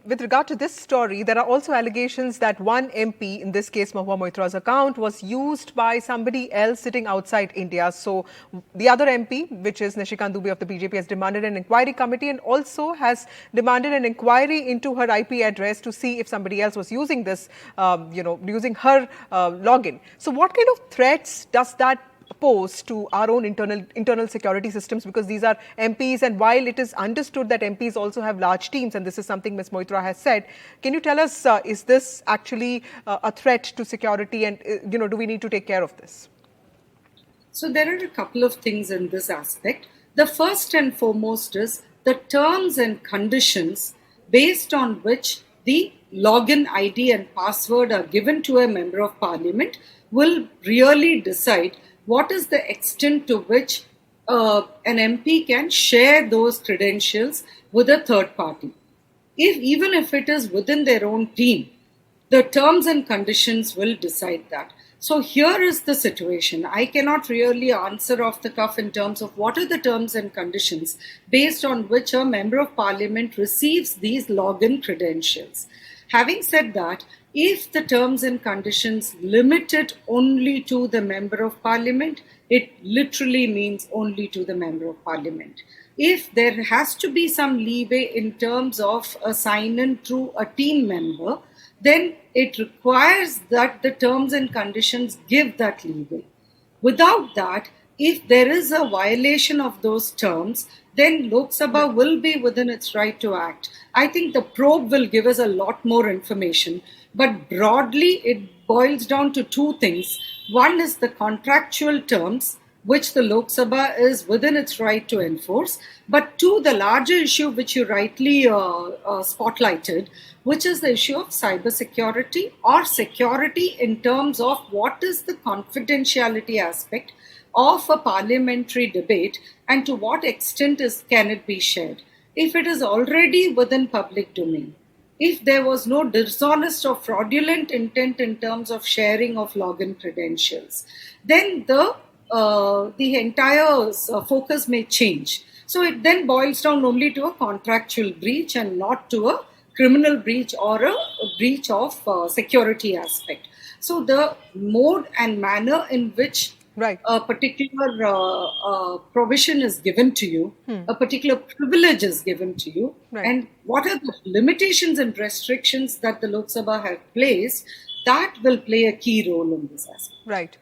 with regard to this story, there are also allegations that one MP, in this case Mahua Moitra's account, was used by somebody else sitting outside India. So the other MP, which is Nishikant Dubey of the BJP, has demanded an inquiry committee and also has demanded an inquiry into her IP address to see if somebody else was using this, using her login. So what kind of threats does that pose to our own internal security systems, because these are MPs, and while it is understood that MPs also have large teams, and this is something Ms. Moitra has said, can you tell us, is this actually a threat to security, and do we need to take care of this? So there are a couple of things in this aspect. The first and foremost is the terms and conditions based on which the login ID and password are given to a member of parliament will really decide what is the extent to which an MP can share those credentials with a third party. Even if it is within their own team, the terms and conditions will decide that. So here is the situation. I cannot really answer off the cuff in terms of what are the terms and conditions based on which a member of parliament receives these login credentials. Having said that, if the terms and conditions limit it only to the member of parliament, it literally means only to the member of parliament. If there has to be some leeway in terms of a sign-in through a team member, then it requires that the terms and conditions give that leeway. Without that, if there is a violation of those terms, then Lok Sabha will be within its right to act. I think the probe will give us a lot more information, but broadly it boils down to two things. One is the contractual terms, which the Lok Sabha is within its right to enforce, but two, the larger issue which you rightly spotlighted, which is the issue of cybersecurity or security in terms of what is the confidentiality aspect of a parliamentary debate and to what extent can it be shared. If it is already within public domain, if there was no dishonest or fraudulent intent in terms of sharing of login credentials, then the entire focus may change. So it then boils down only to a contractual breach and not to a criminal breach or a breach of security aspect. So the mode and manner in which a particular provision is given to you, a particular privilege is given to you, and what are the limitations and restrictions that the Lok Sabha have placed, that will play a key role in this aspect. Right.